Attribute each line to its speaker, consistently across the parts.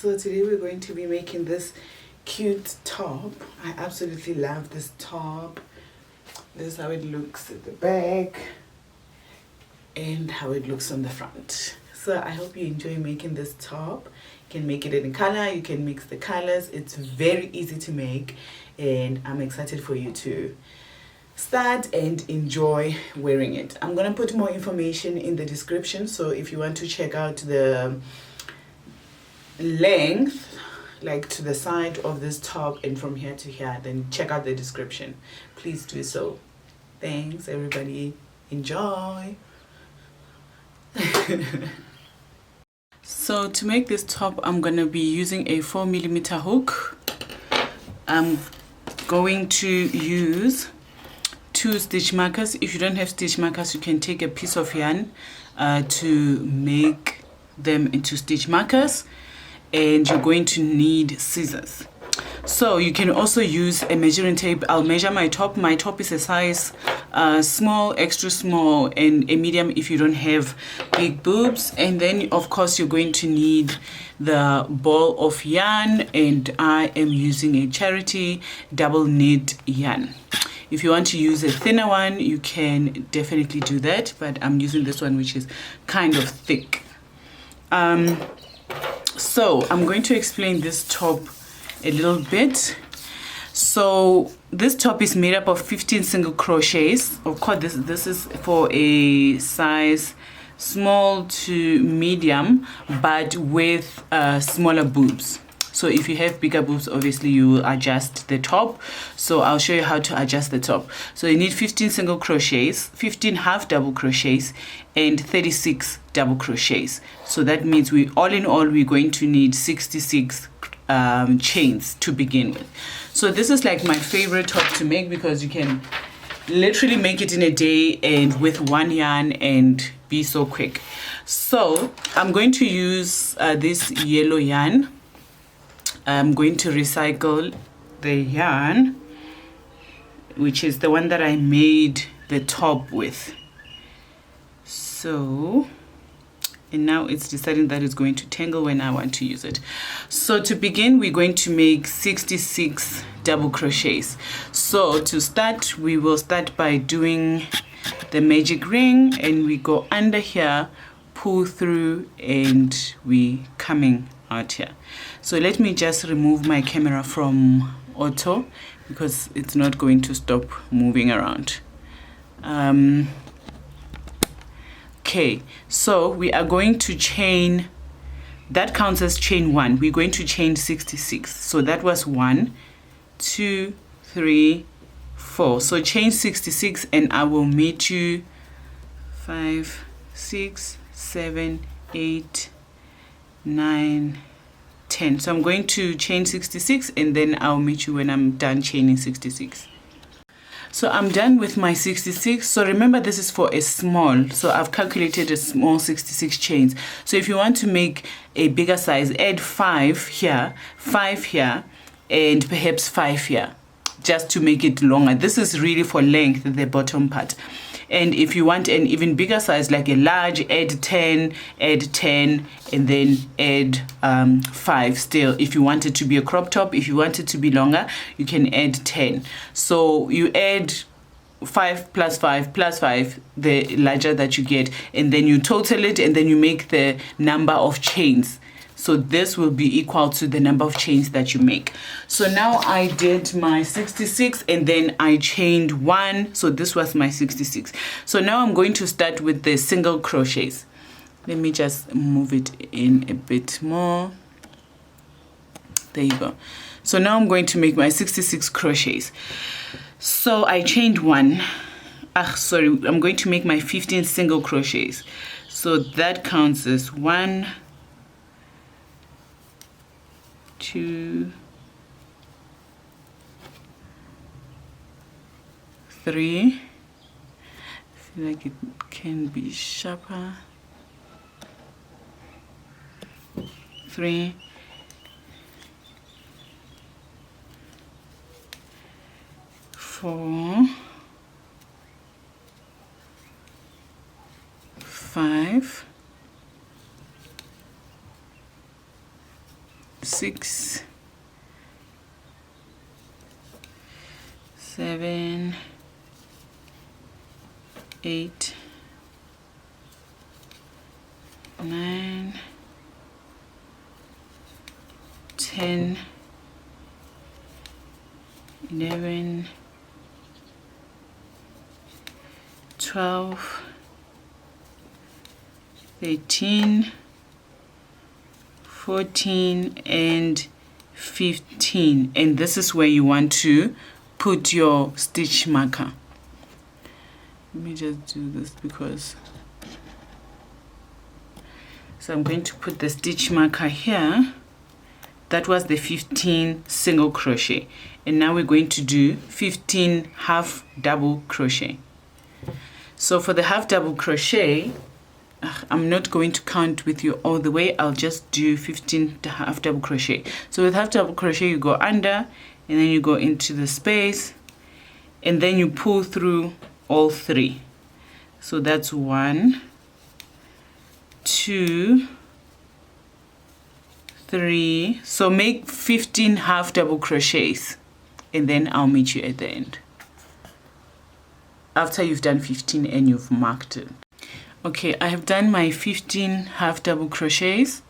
Speaker 1: So today we're going to be making this cute top. I absolutely love this top. This is how it looks at the back and how it looks on the front. So I hope you enjoy making this top. You can make it any color, you can mix the colors. It's very easy to make and I'm excited for you to start and enjoy wearing it. I'm gonna put more information in the description, so if you want to check out the length, like to the side of this top and from here to here, then check out the description. Please do so. Thanks everybody, enjoy. So to make this top, I'm gonna be using a 4mm hook. I'm going to use 2 stitch markers. If you don't have stitch markers, you can take a piece of yarn to make them into stitch markers, and you're going to need scissors. So you can also use a measuring tape. I'll measure my top. My top is a size small, extra small, and a medium if you don't have big boobs. And then of course you're going to need the ball of yarn, and I am using a Charity double knit yarn. If you want to use a thinner one, you can definitely do that, but I'm using this one, which is kind of thick. So I'm going to explain this top a little bit. So this top is made up of 15 single crochets. Of course, this is for a size small to medium, but with smaller boobs. So if you have bigger boobs, obviously you will adjust the top. So I'll show you how to adjust the top. So you need 15 single crochets, 15 half double crochets, and 36 double crochets. So that means all in all, we're going to need 66 chains to begin with. So this is like my favorite top to make because you can literally make it in a day and with one yarn and be so quick. So I'm going to use this yellow yarn. I'm going to recycle the yarn, which is the one that I made the top with. So, and now it's deciding that it's going to tangle when I want to use it. So to begin, we're going to make 66 double crochets. So to start, we will start by doing the magic ring, and we go under here, pull through, and we coming out here. So let me just remove my camera from auto because it's not going to stop moving around. Okay, so we are going to chain, that counts as chain 1. We're going to chain 66. So that was 1, 2, 3, 4. So chain 66, and I will meet you 5, 6, 7, 8, 9, 10. So I'm going to chain 66, and then I'll meet you when I'm done chaining 66. So I'm done with my 66. So remember, this is for a small, so I've calculated a small 66 chains. So if you want to make a bigger size, add 5 here, 5 here, and perhaps 5 here, just to make it longer. This is really for length, the bottom part. And if you want an even bigger size, like a large, add 10, and then add 5 still. If you want it to be a crop top, if you want it to be longer, you can add 10. So you add 5 plus 5 plus 5, the larger that you get, and then you total it, and then you make the number of chains. So this will be equal to the number of chains that you make. So now I did my 66, and then I chained 1. So this was my 66. So now I'm going to start with the single crochets. Let me just move it in a bit more. There you go. So now I'm going to make my 66 crochets. So I chained 1. I'm going to make my 15 single crochets. So that counts as 1, 2, 3. I feel like it can be sharper. 3, 4, 5, 6, 7, 8, 9, 10, 11, 12, 13, 14, and 15. And this is where you want to put your stitch marker. Let me just do this because... So I'm going to put the stitch marker here. That was the 15 single crochet. And now we're going to do 15 half double crochet. So for the half double crochet, I'm not going to count with you all the way. I'll just do 15 half double crochet. So with half double crochet, you go under and then you go into the space and then you pull through all 3. So that's 1, 2, 3. So make 15 half double crochets and then I'll meet you at the end after you've done 15 and you've marked it. Okay, I have done my 15 half double crochets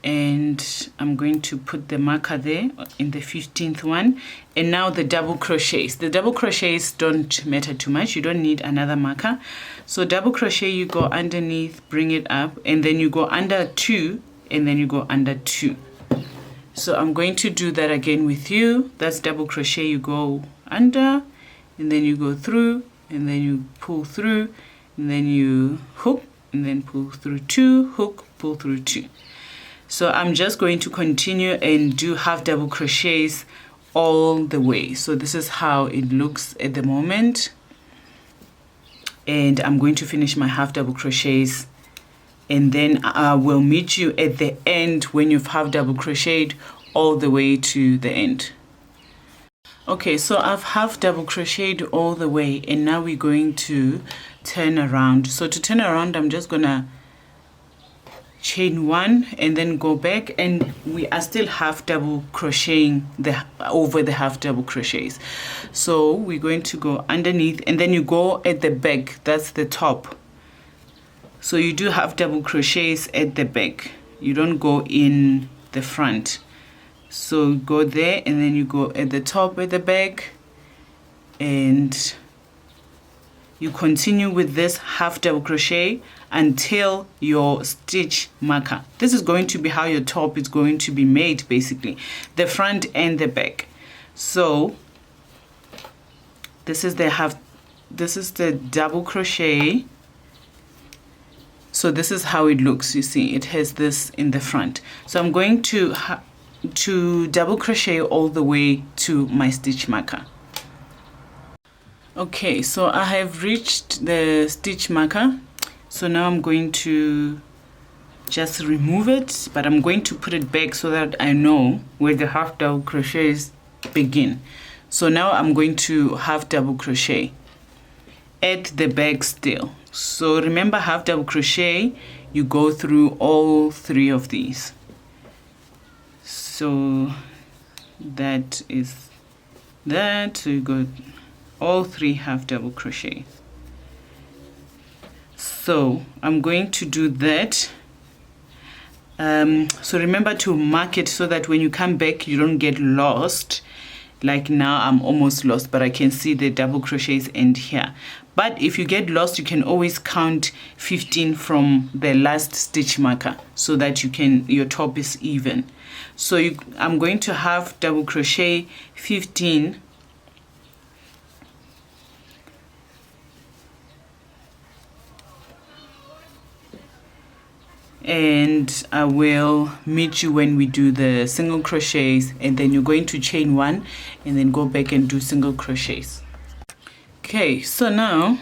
Speaker 1: and I'm going to put the marker there in the 15th one. And now the double crochets. The double crochets don't matter too much. You don't need another marker. So double crochet, you go underneath, bring it up, and then you go under 2, and then you go under 2. So I'm going to do that again with you. That's double crochet, you go under, and then you go through, and then you pull through, and then you hook, and then pull through 2, hook, pull through 2. So I'm just going to continue and do half double crochets all the way. So this is how it looks at the moment. And I'm going to finish my half double crochets and then I will meet you at the end when you've half double crocheted all the way to the end. Okay, so I've half double crocheted all the way and now we're going to turn around. So to turn around, I'm just gonna chain 1 and then go back, and we are still half double crocheting over the half double crochets. So we're going to go underneath and then you go at the back, that's the top. So you do half double crochets at the back, you don't go in the front. So go there and then you go at the top at the back and you continue with this half double crochet until your stitch marker. This is going to be how your top is going to be made, basically, the front and the back. So this is the double crochet. So this is how it looks. You see it has this in the front. So I'm going to double crochet all the way to my stitch marker. Okay, so I have reached the stitch marker. So now I'm going to just remove it, but I'm going to put it back so that I know where the half double crochets begin. So now I'm going to half double crochet at the back still. So remember, half double crochet, you go through all 3 of these. So that is that. So you go all 3 half double crochet. So I'm going to do that. So remember to mark it so that when you come back you don't get lost. Like now I'm almost lost, but I can see the double crochets end here. But if you get lost, you can always count 15 from the last stitch marker so that your top is even. So I'm going to half double crochet 15 and I will meet you when we do the single crochets, and then you're going to chain 1 and then go back and do single crochets. Okay, so now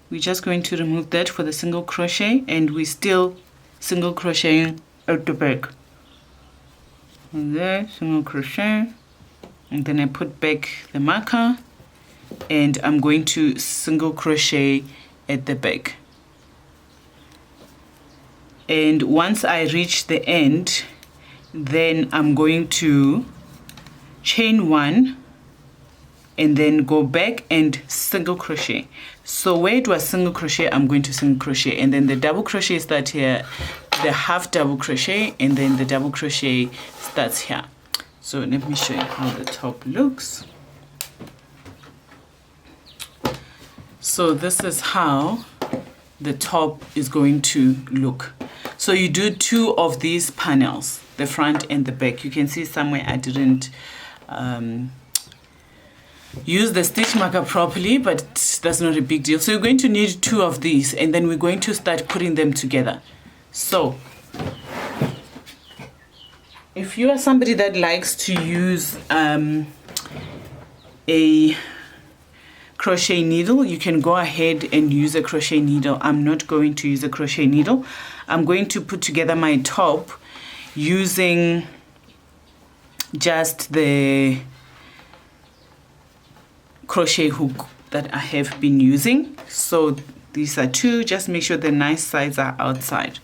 Speaker 1: we're just going to remove that for the single crochet, and we still single crocheting at the back. And there, single crochet, and then I put back the marker and I'm going to single crochet at the back. and once I reach the end, then I'm going to chain 1 and then go back and single crochet. So where it was single crochet, I'm going to single crochet, and then the double crochet start here, the half double crochet, and then the double crochet starts here. So let me show you how the top looks. So this is how the top is going to look. So you do 2 of these panels, the front and the back. You can see somewhere I didn't use the stitch marker properly, but that's not a big deal. So you're going to need 2 of these, and then we're going to start putting them together. So if you are somebody that likes to use a crochet needle, you can go ahead and use a crochet needle. I'm not going to use a crochet needle. I'm going to put together my top using just the crochet hook that I have been using. So these are 2, just make sure the nice sides are outside.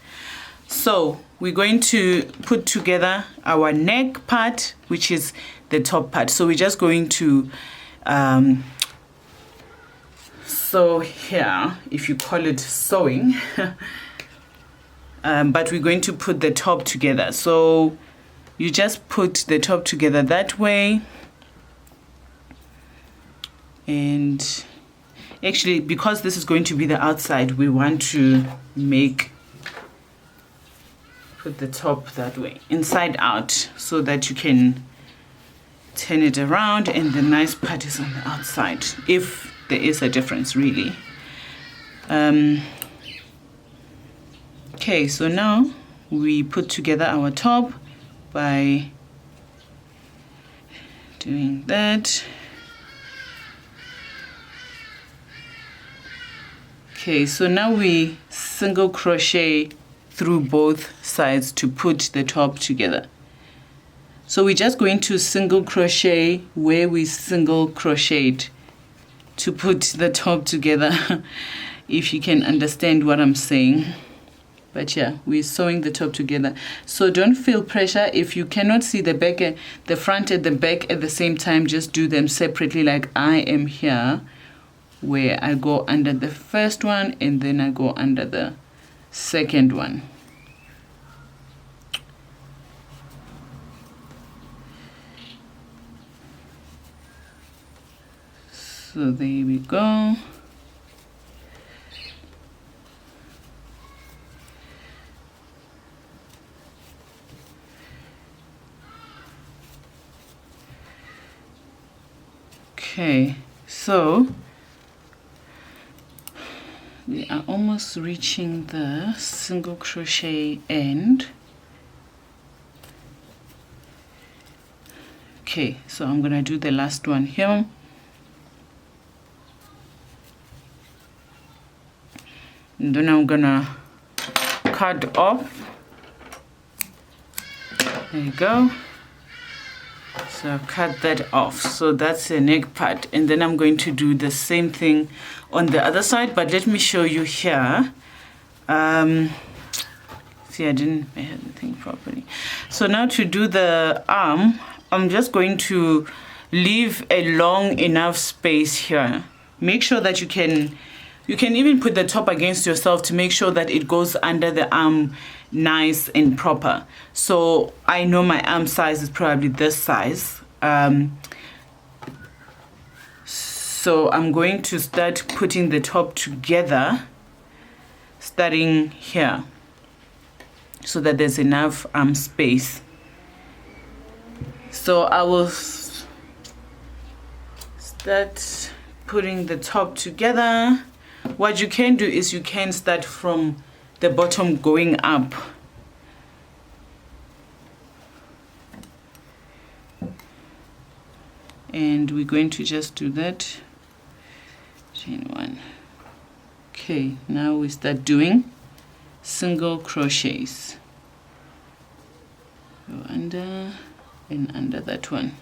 Speaker 1: So we're going to put together our neck part, which is the top part. So we're just going to sew here, if you call it sewing. But we're going to put the top together. So you just put the top together that way. And actually, because this is going to be the outside, we want to put the top that way, inside out, so that you can turn it around and the nice part is on the outside, if there is a difference really. Okay, so now we put together our top by doing that. Okay, so now we single crochet through both sides to put the top together. So we're just going to single crochet where we single crocheted to put the top together, if you can understand what I'm saying. But yeah, we're sewing the top together. So don't feel pressure. If you cannot see the back, the front and the back at the same time, just do them separately, like I am here, where I go under the first one and then I go under the second one. So there we go. Okay, so we are almost reaching the single crochet end. Okay, so I'm gonna do the last one here. And then I'm gonna cut off. There you go. So I've cut that off. So that's the neck part. And then I'm going to do the same thing on the other side, but let me show you here. See, I didn't measure the thing properly. So now to do the arm, I'm just going to leave a long enough space here. Make sure that you can even put the top against yourself to make sure that it goes under the arm nice and proper. So I know my arm size is probably this size. So I'm going to start putting the top together, starting here, so that there's enough arm space. So I will start putting the top together. What you can do is you can start from the bottom going up. And we're going to just do that. Chain 1. Okay, now we start doing single crochets. Go under and under that one.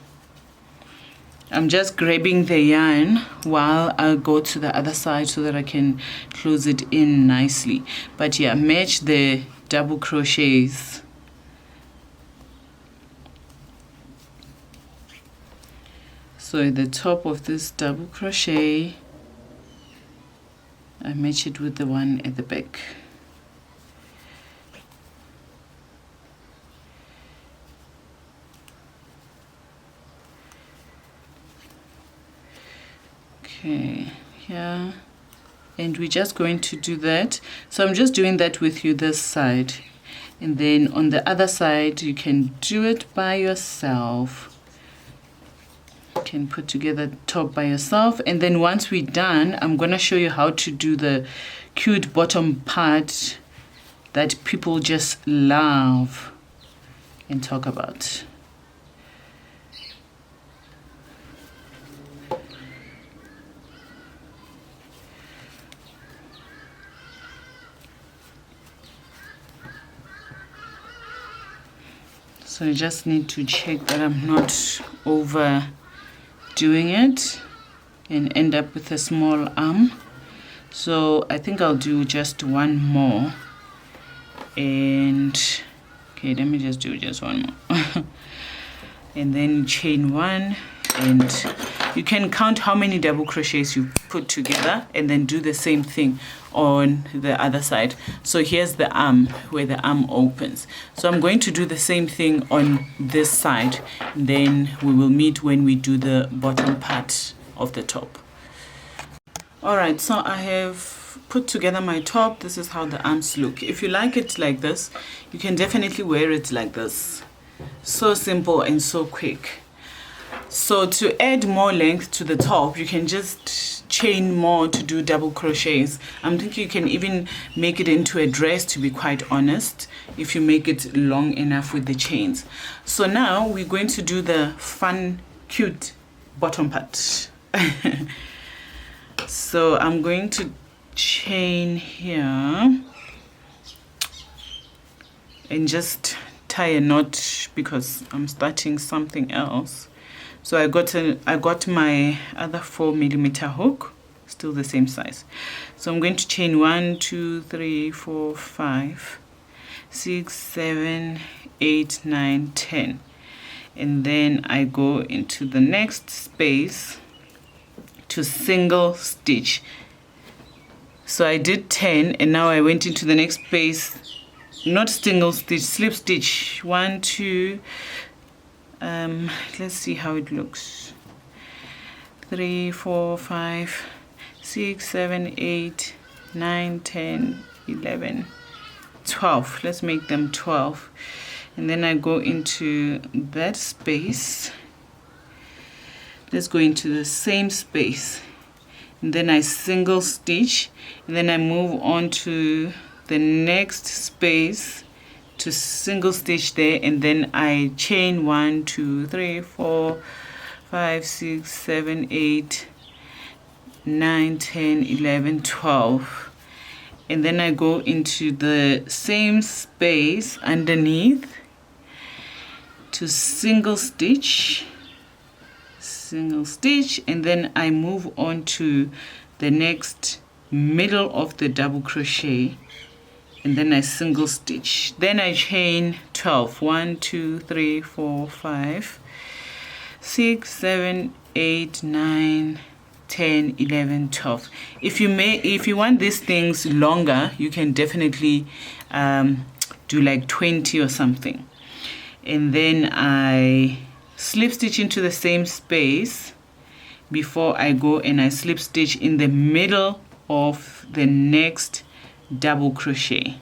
Speaker 1: I'm just grabbing the yarn while I go to the other side so that I can close it in nicely. But yeah, match the double crochets. So at the top of this double crochet, I match it with the one at the back. Okay, here, and we're just going to do that. So I'm just doing that with you this side, and then on the other side you can do it by yourself. You can put together the top by yourself, and then once we're done, I'm gonna show you how to do the cute bottom part that people just love and talk about. So I just need to check that I'm not overdoing it and end up with a small arm. So I think I'll do just one more. And okay, let me just do just one more. And then chain one, and you can count how many double crochets you put together and then do the same thing on the other side. So here's the arm, where the arm opens. So I'm going to do the same thing on this side, then we will meet when we do the bottom part of the top. All right, so I have put together my top. This is how the arms look. If you like it like this, you can definitely wear it like this. So simple and so quick. So to add more length to the top, you can just chain more to do double crochets. I'm thinking you can even make it into a dress, to be quite honest, if you make it long enough with the chains. So now we're going to do the fun, cute bottom part. So I'm going to chain here and just tie a knot because I'm starting something else. So I got my other 4mm hook, still the same size. So I'm going to chain 1, 2, 3, 4, 5, 6, 7, 8, 9, 10. And then I go into the next space to single stitch. So I did 10, and now I went into the next space, not single stitch, slip stitch. 1, 2, let's see how it looks. 3, 4, 5, 6, 7, 8, 9, 10, 11, 12. Let's make them 12. And then I go into that space. Let's go into the same space. And then I single stitch. And then I move on to the next space to single stitch there, and then I chain 1, 2, 3, 4, 5, 6, 7, 8, 9, 10, 11, 12. And then I go into the same space underneath to single stitch, and then I move on to the next middle of the double crochet, and then I single stitch. Then I chain 12. 1, 2, 3, 4, 5, 6, 7, 8, 9, 10, 11, 12. If you want these things longer, you can definitely do like 20 or something. And then I slip stitch into the same space before I go and I slip stitch in the middle of the next double crochet.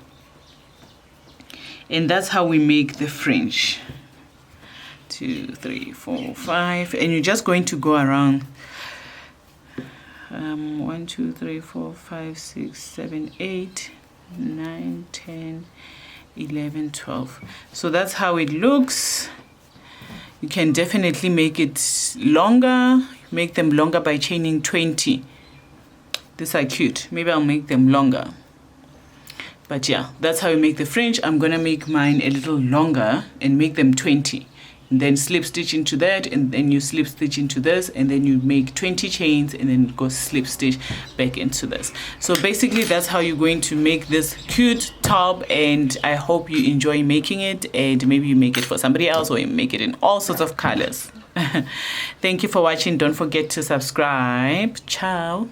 Speaker 1: And that's how we make the fringe. 2, 3, 4, 5, and you're just going to go around 1, 2, 3, 4, 5, 6, 7, 8, 9, 10, 11, 12. So that's how it looks. You can definitely make it longer. Make them longer by chaining 20. These are cute. Maybe I'll make them longer. But yeah, that's how you make the fringe. I'm gonna make mine a little longer and make them 20. then slip stitch into that, and then you slip stitch into this, and then you make 20 chains, and then go slip stitch back into this. So basically that's how you're going to make this cute top, and I hope you enjoy making it, and maybe you make it for somebody else, or you make it in all sorts of colors. Thank you for watching. Don't forget to subscribe. Ciao.